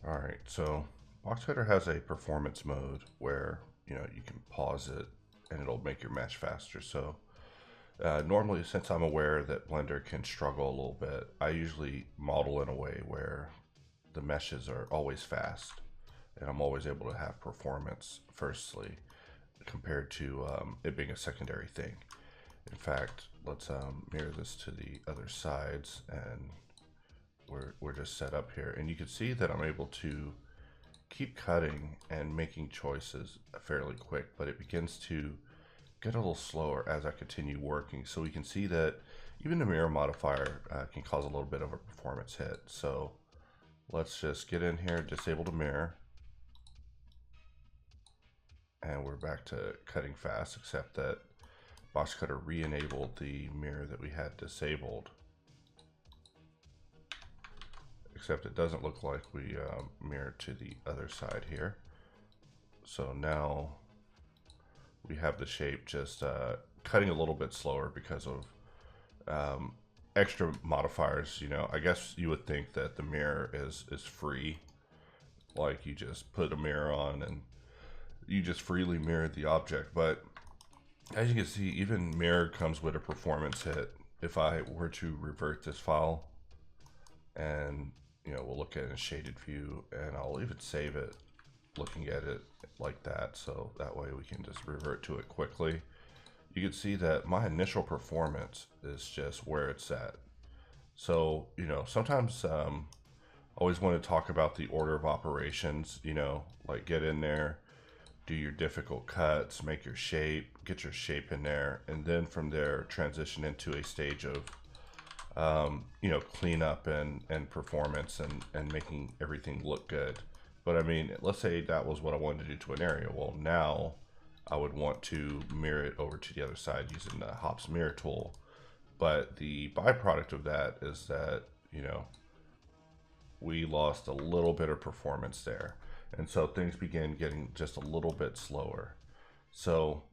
All right, so Box Cutter has a performance mode where you can pause it and it'll make your mesh faster. So normally, since I'm aware that Blender can struggle a little bit, I usually model in a way where the meshes are always fast and I'm always able to have performance firstly compared to it being a secondary thing. In fact, let's mirror this to the other sides, and we're just set up here, and you can see that I'm able to keep cutting and making choices fairly quick, but it begins to get a little slower as I continue working. So we can see that even the mirror modifier can cause a little bit of a performance hit. So let's just get in here, disable the mirror, and we're back to cutting fast, except that Box Cutter re-enabled the mirror that we had disabled. Except it doesn't look like we mirror to the other side here. So now we have the shape just cutting a little bit slower because of extra modifiers. I guess you would think that the mirror is free, like you just put a mirror on and you just freely mirror the object. But as you can see, even mirror comes with a performance hit. If I were to revert this file, and we'll look at it in shaded view, and I'll even save it looking at it like that, so that way we can just revert to it quickly. You can see that my initial performance is just where it's at. So sometimes always want to talk about the order of operations, like get in there, do your difficult cuts, make your shape, get your shape in there, and then from there transition into a stage of cleanup and performance and making everything look good. But I mean, let's say that was what I wanted to do to an area. Well, now I would want to mirror it over to the other side using the Hops mirror tool. But the byproduct of that is that, we lost a little bit of performance there. And so things began getting just a little bit slower. So,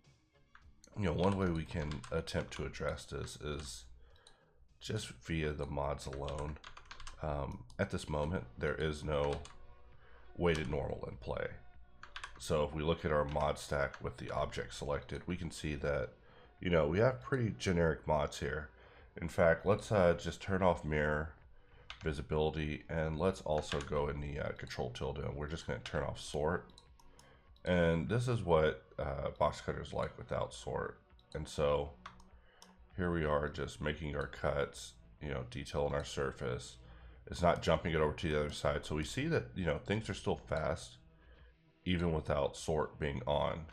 one way we can attempt to address this is just via the mods alone. At this moment, there is no weighted normal in play. So if we look at our mod stack with the object selected, we can see that, we have pretty generic mods here. In fact, let's just turn off mirror visibility, and let's also go in the control tilde, and we're just going to turn off sort. And this is what Box Cutter is like without sort. And so here we are just making our cuts, detail on our surface. It's not jumping it over to the other side. So we see that, things are still fast even without sort being on.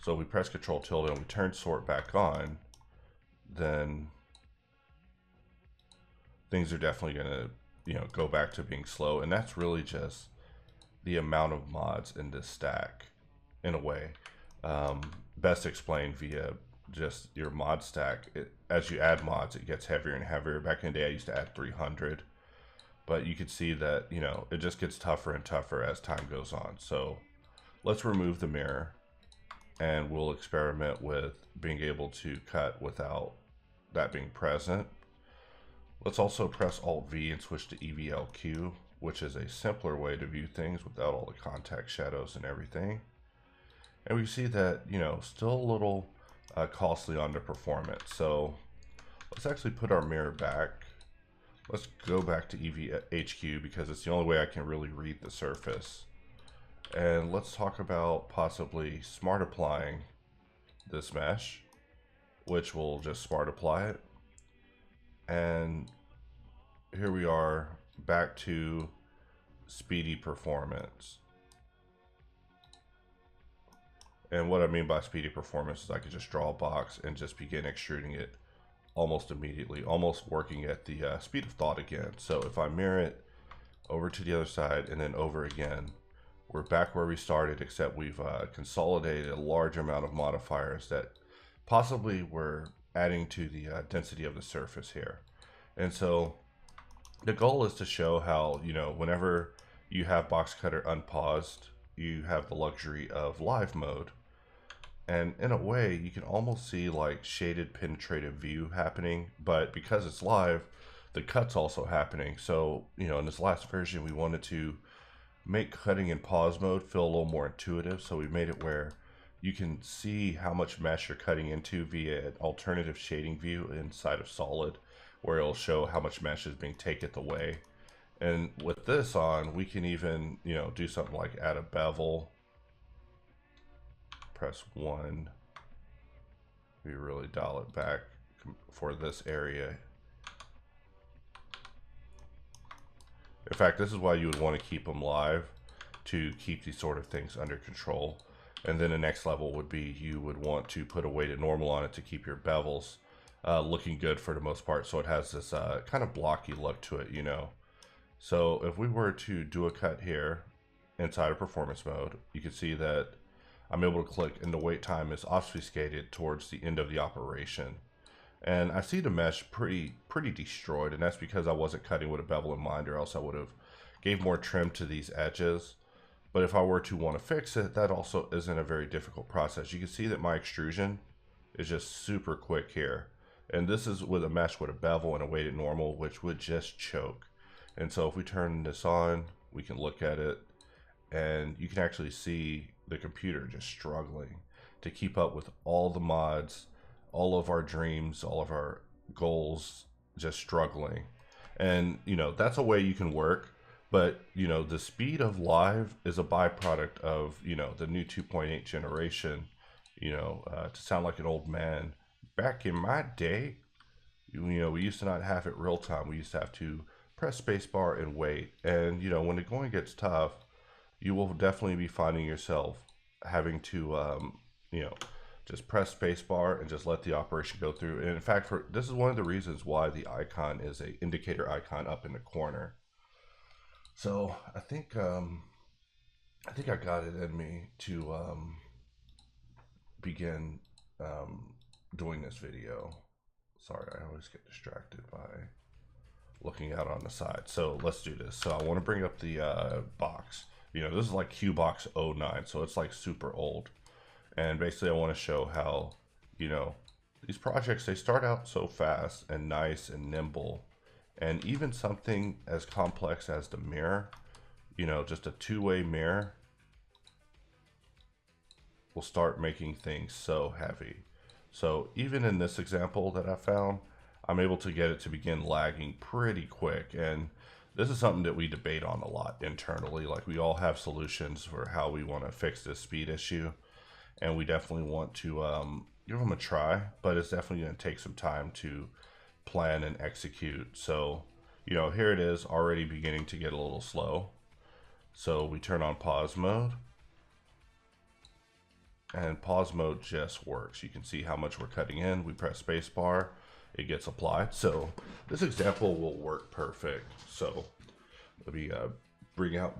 So if we press Control tilde and we turn sort back on, then things are definitely going to, go back to being slow. And that's really just the amount of mods in this stack in a way. Best explained via just your mod stack. As you add mods, it gets heavier and heavier. Back in the day, I used to add 300, but you can see that it just gets tougher and tougher as time goes on. So let's remove the mirror, and we'll experiment with being able to cut without that being present. Let's also press Alt V and switch to EVLQ, which is a simpler way to view things without all the contact shadows and everything. And we see that, still a little costly on the performance. So let's actually put our mirror back. Let's go back to EVHQ because it's the only way I can really read the surface. And let's talk about possibly smart applying this mesh, which will just smart apply it. And here we are back to speedy performance. And what I mean by speedy performance is I could just draw a box and just begin extruding it almost immediately, almost working at the speed of thought again. So if I mirror it over to the other side and then over again, we're back where we started, except we've consolidated a large amount of modifiers that possibly were adding to the density of the surface here. And so the goal is to show how, whenever you have Box Cutter unpaused, you have the luxury of live mode. And in a way, you can almost see like shaded penetrative view happening, but because it's live, the cut's also happening. So, in this last version, we wanted to make cutting in pause mode feel a little more intuitive. So we made it where you can see how much mesh you're cutting into via an alternative shading view inside of Solid, where it'll show how much mesh is being taken away. And with this on, we can even, you know, do something like add a bevel. Press 1. We really dial it back for this area. In fact, this is why you would want to keep them live, to keep these sort of things under control. And then the next level would be you would want to put a weighted normal on it to keep your bevels looking good for the most part, so it has this kind of blocky look to it, you know. So if we were to do a cut here inside of performance mode, you can see that I'm able to click and the wait time is obfuscated towards the end of the operation. And I see the mesh pretty destroyed, and that's because I wasn't cutting with a bevel in mind, or else I would have gave more trim to these edges. But if I were to want to fix it, that also isn't a very difficult process. You can see that my extrusion is just super quick here. And this is with a mesh with a bevel and a weighted normal, which would just choke. And so if we turn this on, we can look at it, and you can actually see the computer just struggling to keep up with all the mods, all of our dreams, all of our goals, just struggling. And, you know, that's a way you can work. But, you know, the speed of live is a byproduct of, you know, the new 2.8 generation, you know, to sound like an old man. Back in my day, you know, we used to not have it real time. We used to have to press spacebar and wait. And, you know, when the going gets tough, you will definitely be finding yourself having to, you know, just press spacebar and just let the operation go through. And in fact, this is one of the reasons why the icon is a indicator icon up in the corner. So I think I got it in me to begin doing this video. Sorry, I always get distracted by looking out on the side. So let's do this. So I want to bring up the box. You know, this is like Qbox 09, so it's like super old. And basically I want to show how, you know, these projects, they start out so fast and nice and nimble. And even something as complex as the mirror, you know, just a two-way mirror, will start making things so heavy. So even in this example that I found, I'm able to get it to begin lagging pretty quick. And this is something that we debate on a lot internally. Like, we all have solutions for how we want to fix this speed issue. And we definitely want to give them a try, but it's definitely going to take some time to plan and execute. So, you know, here it is already beginning to get a little slow. So we turn on pause mode, and pause mode just works. You can see how much we're cutting in. We press space bar, it gets applied. So this example will work perfect. So let me bring out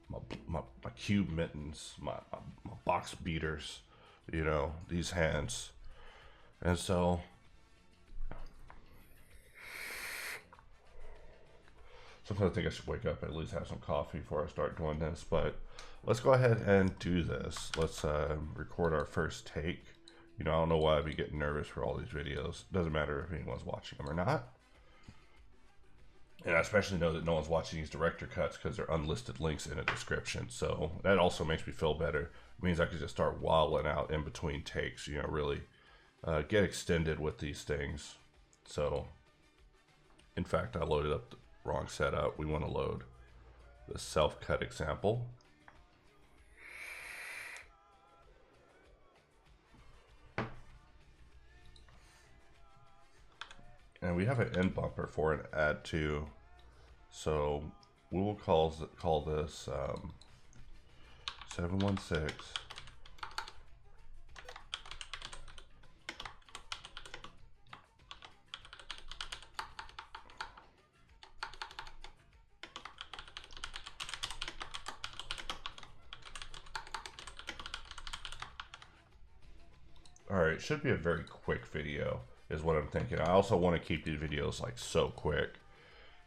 my cube mittens, my box beaters, you know, these hands. And so sometimes I think I should wake up and at least have some coffee before I start doing this, but let's go ahead and do this. Let's record our first take. You know, I don't know why I'd be getting nervous for all these videos. Doesn't matter if anyone's watching them or not. And I especially know that no one's watching these director cuts because they're unlisted links in the description. So that also makes me feel better. It means I can just start wilding out in between takes, you know, really get extended with these things. So, in fact, I loaded up the wrong setup. We want to load the self-cut example. And we have an end bumper for an add to, so we will call this 716. All right, should be a very quick video is what I'm thinking. I also want to keep these videos like so quick.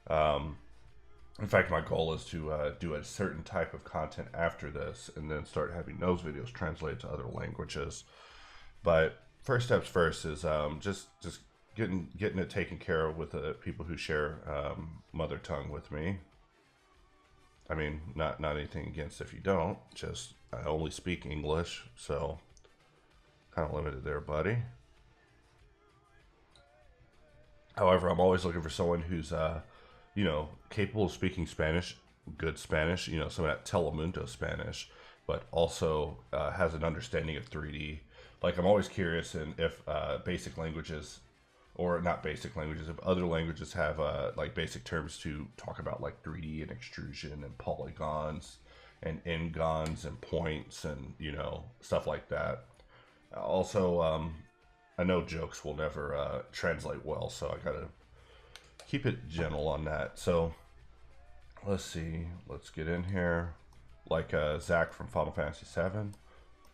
In fact, my goal is to do a certain type of content after this and then start having those videos translated to other languages. But first steps first is just getting it taken care of with the people who share mother tongue with me. I mean, not anything against if you don't. Just I only speak English, so kind of limited there, buddy. However, I'm always looking for someone who's, you know, capable of speaking Spanish, good Spanish, you know, some of that Telemundo Spanish, but also has an understanding of 3D. Like, I'm always curious in if basic languages, or not basic languages, if other languages have like basic terms to talk about like 3D and extrusion and polygons and n-gons and points and, you know, stuff like that. Also, I know jokes will never translate well, so I gotta keep it gentle on that. So let's see. Let's get in here. Like Zach from Final Fantasy VII,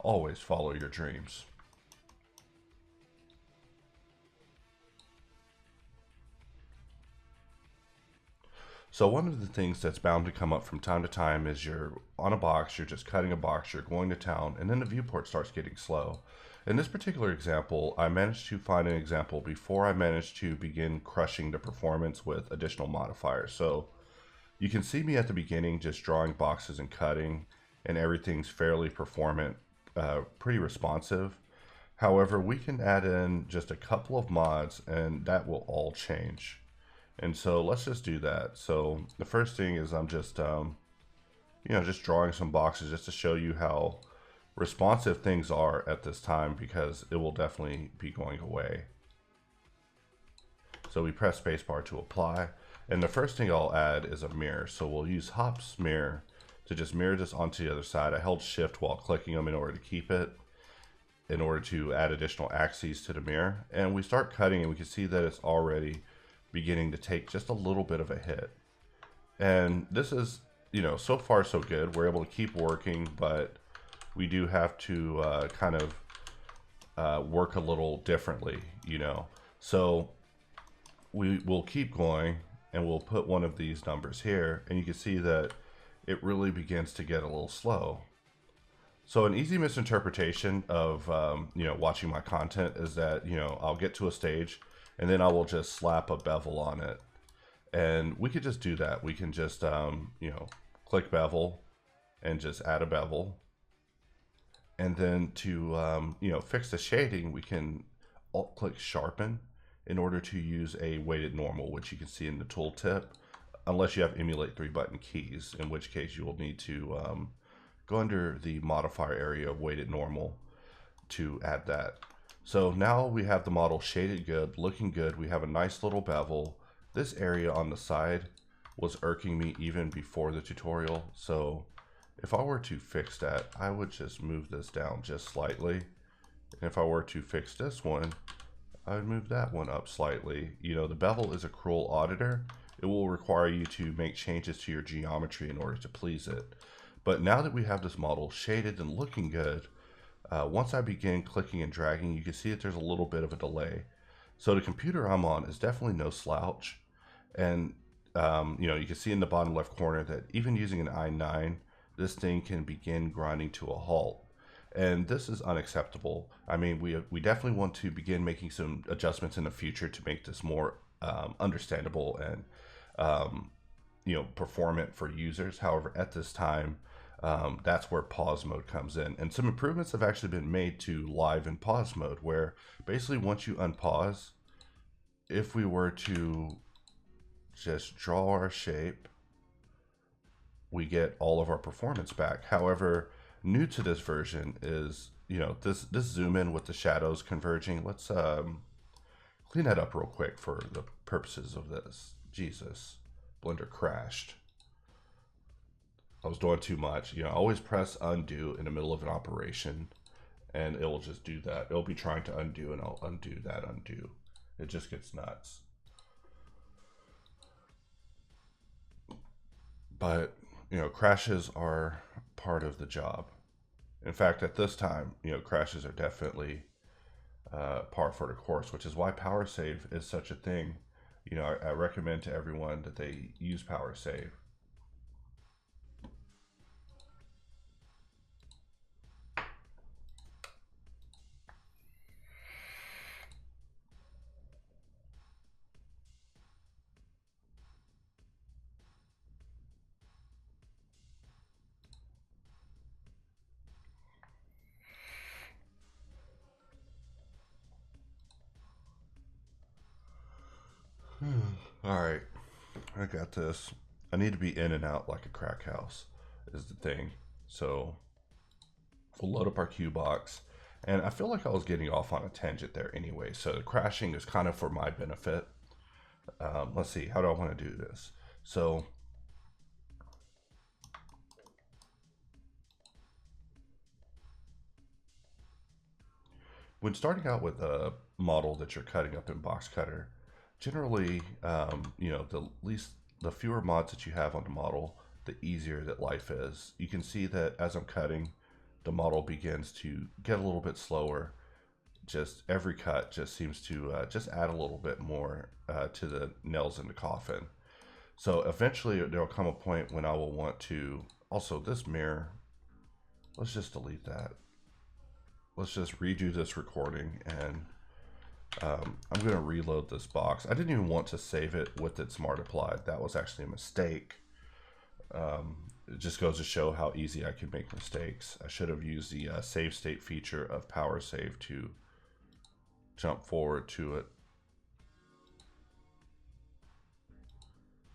always follow your dreams. So one of the things that's bound to come up from time to time is you're on a box, you're just cutting a box, you're going to town, and then the viewport starts getting slow. In this particular example, I managed to find an example before I managed to begin crushing the performance with additional modifiers. So you can see me at the beginning just drawing boxes and cutting, and everything's fairly performant, pretty responsive. However, we can add in just a couple of mods and that will all change. And so let's just do that. So the first thing is I'm just, you know, just drawing some boxes just to show you how responsive things are at this time, because it will definitely be going away. So we press spacebar to apply. And the first thing I'll add is a mirror. So we'll use Hop's mirror to just mirror this onto the other side. I held shift while clicking them in order to keep it, in order to add additional axes to the mirror. And we start cutting and we can see that it's already beginning to take just a little bit of a hit. And this is, you know, so far so good. We're able to keep working, but we do have to kind of work a little differently, you know. So we will keep going and we'll put one of these numbers here, and you can see that it really begins to get a little slow. So an easy misinterpretation of, you know, watching my content is that, you know, I'll get to a stage and then I will just slap a bevel on it. And we could just do that. We can just, you know, click bevel and just add a bevel. And then to, you know, fix the shading, we can alt click sharpen in order to use a weighted normal, which you can see in the tooltip, unless you have emulate 3-button keys, in which case you will need to go under the modifier area of weighted normal to add that. So now we have the model shaded good, looking good. We have a nice little bevel. This area on the side was irking me even before the tutorial. So if I were to fix that, I would just move this down just slightly. And if I were to fix this one, I would move that one up slightly. You know, the bevel is a cruel auditor. It will require you to make changes to your geometry in order to please it. But now that we have this model shaded and looking good, once I begin clicking and dragging, you can see that there's a little bit of a delay. So the computer I'm on is definitely no slouch. And, you know, you can see in the bottom left corner that even using an i9, this thing can begin grinding to a halt. And this is unacceptable. I mean, we definitely want to begin making some adjustments in the future to make this more understandable and, you know, performant for users. However, at this time, that's where pause mode comes in. And some improvements have actually been made to live and pause mode, where basically once you unpause, if we were to just draw our shape, we get all of our performance back. However, new to this version is, you know, this zoom in with the shadows converging. Let's clean that up real quick for the purposes of this. Jesus, Blender crashed. I was doing too much. You know, I always press undo in the middle of an operation and it will just do that. It'll be trying to undo and I'll undo that undo. It just gets nuts. But, you know, crashes are part of the job. In fact, at this time, you know, crashes are definitely par for the course, which is why power save is such a thing. You know, I recommend to everyone that they use power save. All right, I got this. I need to be in and out like a crack house is the thing. So we'll load up our cue box. And I feel like I was getting off on a tangent there anyway. So the crashing is kind of for my benefit. Let's see, how do I want to do this? So when starting out with a model that you're cutting up in Box Cutter, generally, you know, the fewer mods that you have on the model, the easier that life is. You can see that as I'm cutting, the model begins to get a little bit slower. Just every cut just seems to just add a little bit more to the nails in the coffin. So eventually there'll come a point when I will want to, also this mirror, let's just delete that. Let's just redo this recording, and I'm going to reload this box. I didn't even want to save it with its smart applied. That was actually a mistake. It just goes to show how easy I can make mistakes. I should have used the save state feature of power save to jump forward to it.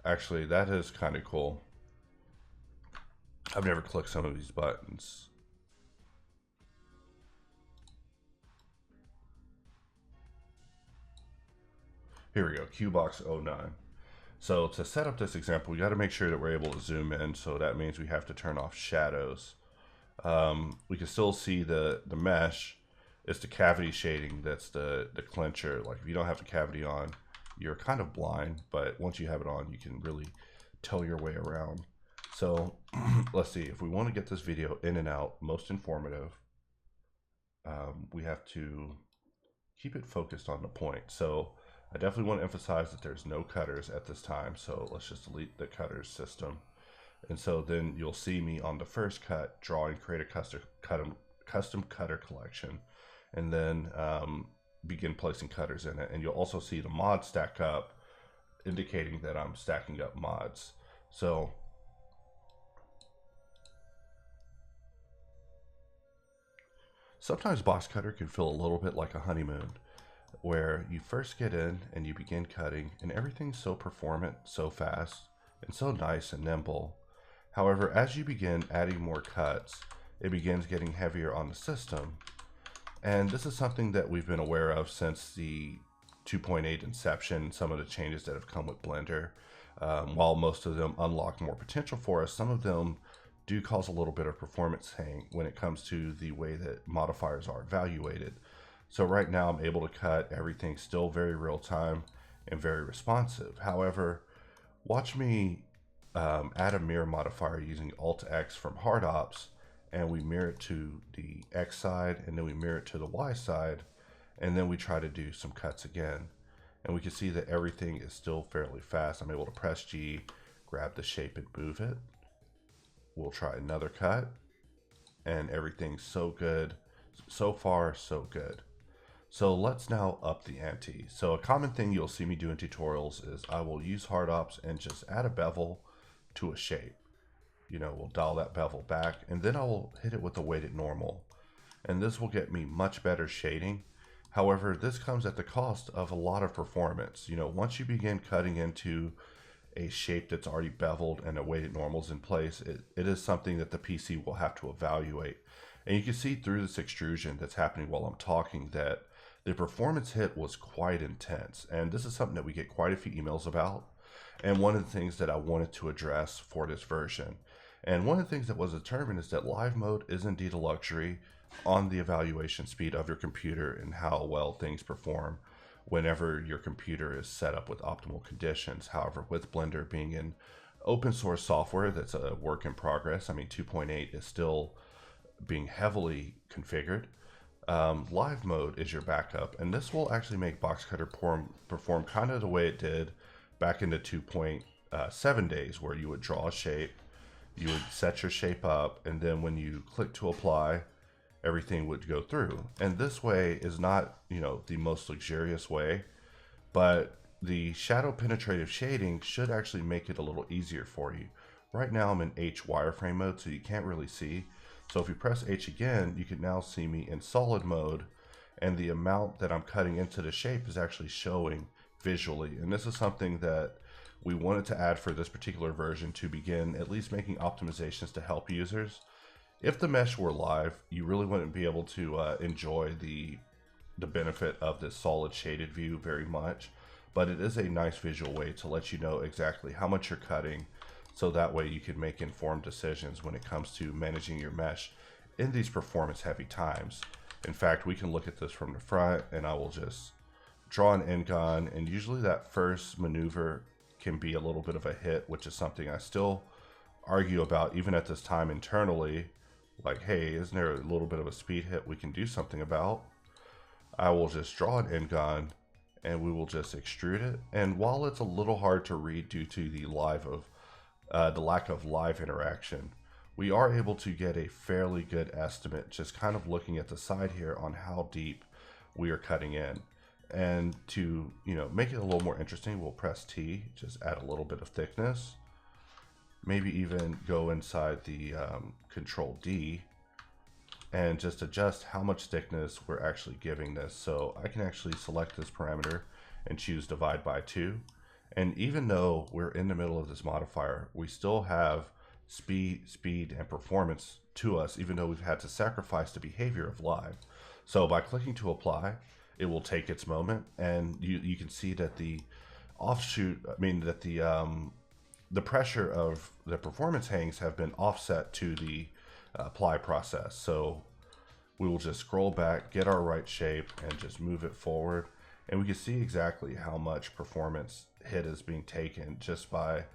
Actually, that is kind of cool. I've never clicked some of these buttons. Here we go, QBox 09. So to set up this example, we got to make sure that we're able to zoom in. So that means we have to turn off shadows. We can still see the mesh. It's the cavity shading that's the clincher. Like if you don't have the cavity on, you're kind of blind, but once you have it on, you can really tell your way around. So let's see, if we want to get this video in and out, most informative, we have to keep it focused on the point. So I definitely want to emphasize that there's no cutters at this time. So let's just delete the cutters system. And so then you'll see me on the first cut, draw and create a custom cutter collection, and then begin placing cutters in it. And you'll also see the mods stack up, indicating that I'm stacking up mods. So sometimes Box Cutter can feel a little bit like a honeymoon, where you first get in and you begin cutting and everything's so performant, so fast, and so nice and nimble. However, as you begin adding more cuts, it begins getting heavier on the system. And this is something that we've been aware of since the 2.8 inception, some of the changes that have come with Blender. While most of them unlock more potential for us, some of them do cause a little bit of performance hang when it comes to the way that modifiers are evaluated. So right now I'm able to cut everything still very real time and very responsive. However, watch me add a mirror modifier using Alt X from Hard Ops, and we mirror it to the X side, and then we mirror it to the Y side, and then we try to do some cuts again. And we can see that everything is still fairly fast. I'm able to press G, grab the shape and move it. We'll try another cut, and everything's so good. So far, so good. So let's now up the ante. So a common thing you'll see me do in tutorials is I will use Hard Ops and just add a bevel to a shape. You know, we'll dial that bevel back, and then I will hit it with a weighted normal. And this will get me much better shading. However, this comes at the cost of a lot of performance. You know, once you begin cutting into a shape that's already beveled and a weighted normal's in place, it is something that the PC will have to evaluate. And you can see through this extrusion that's happening while I'm talking that the performance hit was quite intense. And this is something that we get quite a few emails about, and one of the things that I wanted to address for this version. And one of the things that was determined is that live mode is indeed a luxury on the evaluation speed of your computer and how well things perform whenever your computer is set up with optimal conditions. However, with Blender being an open source software that's a work in progress, I mean 2.8 is still being heavily configured. Live mode is your backup, and this will actually make Box Cutter perform kind of the way it did back in the 2.7 days, where you would draw a shape, you would set your shape up, and then when you click to apply, everything would go through. And this way is not, you know, the most luxurious way, but the shadow penetrative shading should actually make it a little easier for you. Right now I'm in H wireframe mode, so you can't really see. So if you press H again, you can now see me in solid mode, and the amount that I'm cutting into the shape is actually showing visually. And this is something that we wanted to add for this particular version to begin at least making optimizations to help users. If the mesh were live, you really wouldn't be able to enjoy the benefit of this solid shaded view very much, but it is a nice visual way to let you know exactly how much you're cutting, so that way you can make informed decisions when it comes to managing your mesh in these performance heavy times. In fact, we can look at this from the front, and I will just draw an end gun, and usually that first maneuver can be a little bit of a hit, which is something I still argue about even at this time internally. Like, hey, isn't there a little bit of a speed hit we can do something about? I will just draw an end gun, and we will just extrude it. And while it's a little hard to read due to the lack of live interaction, we are able to get a fairly good estimate just kind of looking at the side here on how deep we are cutting in. And to, you know, make it a little more interesting, we'll press T, just add a little bit of thickness. Maybe even go inside the Control D and just adjust how much thickness we're actually giving this. So I can actually select this parameter and choose divide by 2. And even though we're in the middle of this modifier, we still have speed, and performance to us, even though we've had to sacrifice the behavior of live. So by clicking to apply, it will take its moment, and you can see that the the pressure of the performance hangs have been offset to the apply process. So we will just scroll back, get our right shape, and just move it forward. And we can see exactly how much performance hit is being taken just by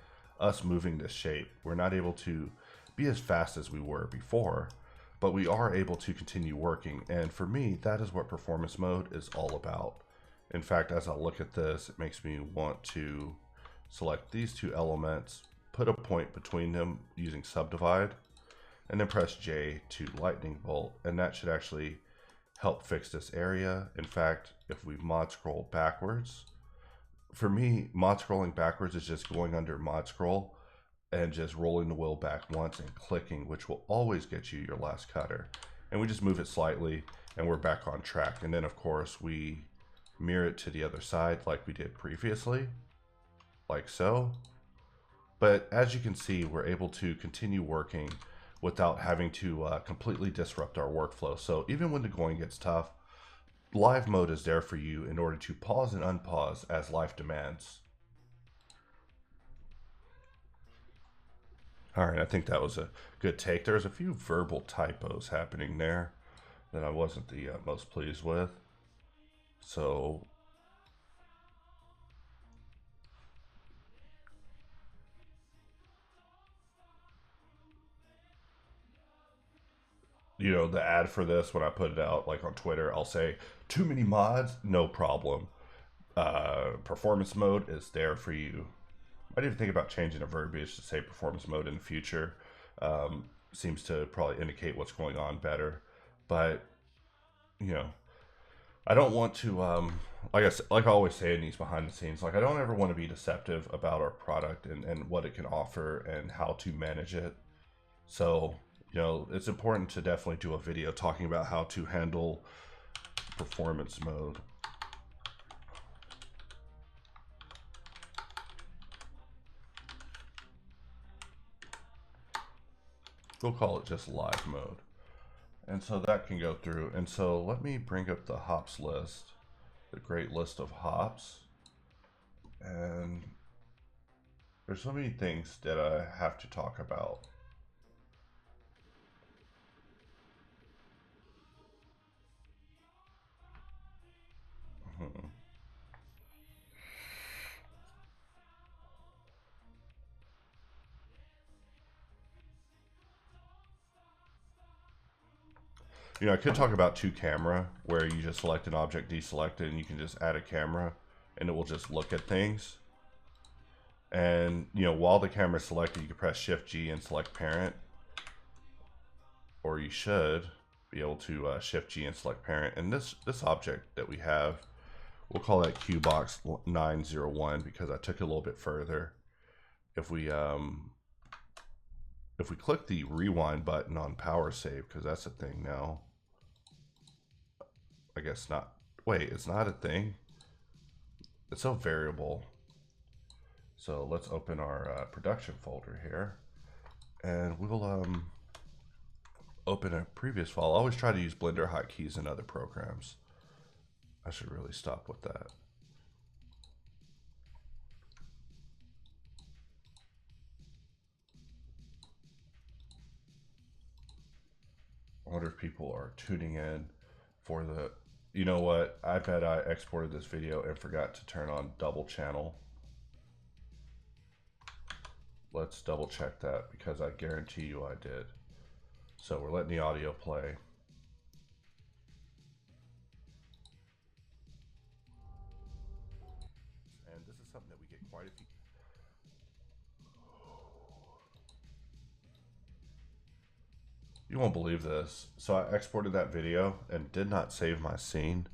us moving this shape. We're not able to be as fast as we were before, but we are able to continue working. And for me, that is what performance mode is all about. In fact, as I look at this, it makes me want to select these two elements, put a point between them using subdivide, and then press J to lightning bolt, and that should actually help fix this area. In fact, if we mod scroll backwards, for me, mod scrolling backwards is just going under mod scroll and just rolling the wheel back once and clicking, which will always get you your last cutter. And we just move it slightly and we're back on track. And then of course we mirror it to the other side like we did previously, like so. But as you can see, we're able to continue working without having to completely disrupt our workflow. So even when the going gets tough, live mode is there for you in order to pause and unpause as life demands. All right, I think that was a good take. There's a few verbal typos happening there that I wasn't the most pleased with. So you know, the ad for this, when I put it out like on Twitter, I'll say too many mods, no problem. Performance mode is there for you. I didn't think about changing the verbiage to say performance mode in the future. Seems to probably indicate what's going on better. But, you know, I don't want to, like I always say in these behind the scenes, like I don't ever want to be deceptive about our product and what it can offer and how to manage it. So, you know, it's important to definitely do a video talking about how to handle performance mode. We'll call it just live mode. And so that can go through. And so let me bring up the hops list, the great list of hops. And there's so many things that I have to talk about. You know, I could talk about two camera, where you just select an object, deselect it, and you can just add a camera, and it will just look at things. And, you know, while the camera is selected, you can press Shift G and select parent. Or you should be able to Shift G and select parent. And this object that we have, we'll call that QBox 901 because I took it a little bit further. If we click the rewind button on power save, because that's a thing now. I guess not. Wait, it's not a thing. It's a variable. So let's open our production folder here, and we'll open a previous file. I always try to use Blender hotkeys in other programs. I should really stop with that. I wonder if people are tuning in for the, you know what? I bet I exported this video and forgot to turn on double channel. Let's double check that because I guarantee you I did. So we're letting the audio play. And this is something that we get quite a few. You won't believe this. So I exported that video and did not save my scene.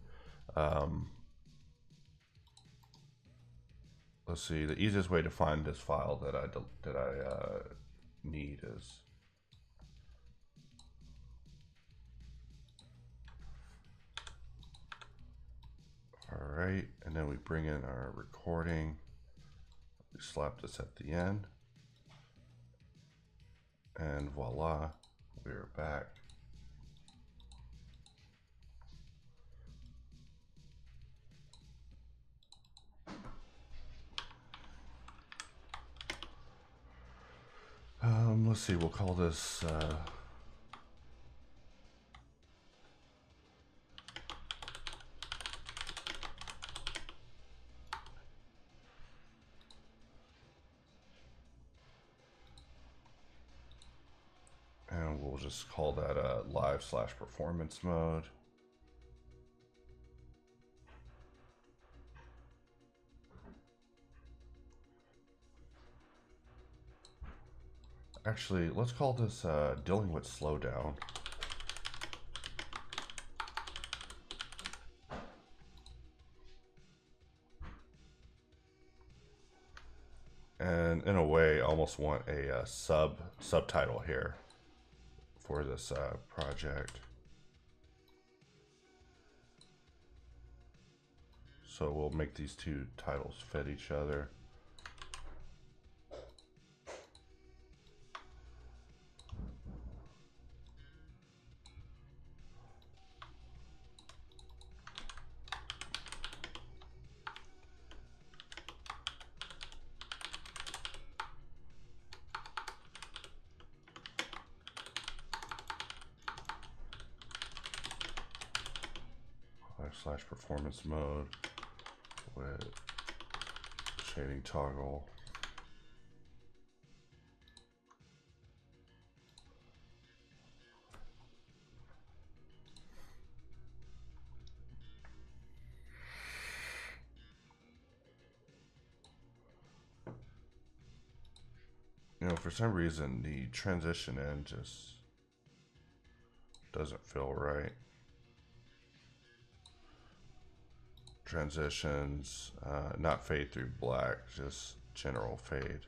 Let's see. The easiest way to find this file that I need is all right, and then we bring in our recording. We slap this at the end, and voila, we're back. Let's see, we'll call this and we'll just call that live/performance mode. Actually, let's call this dealing with slowdown. And in a way, I almost want a subtitle here for this project. So we'll make these two titles fit each other. /performance mode with shading toggle. You know, for some reason the transition in just doesn't feel right. Transitions, not fade through black, just general fade.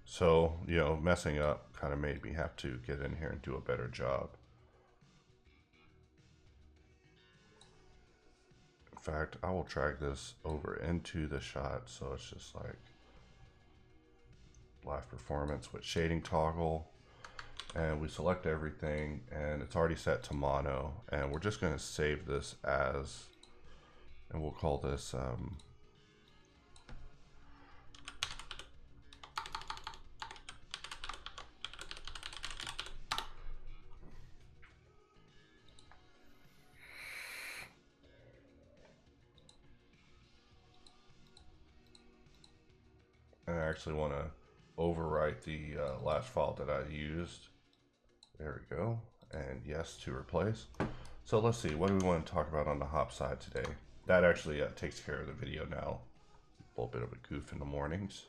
So, you know, messing up kind of made me have to get in here and do a better job. In fact, I will drag this over into the shot so it's just like live performance with shading toggle, and we select everything and it's already set to mono, and we're just going to save this as, and we'll call this and I actually want to overwrite the last file that I used. There we go. And yes to replace. So let's see, what do we want to talk about on the hop side today? That actually takes care of the video now. A little bit of a goof in the mornings.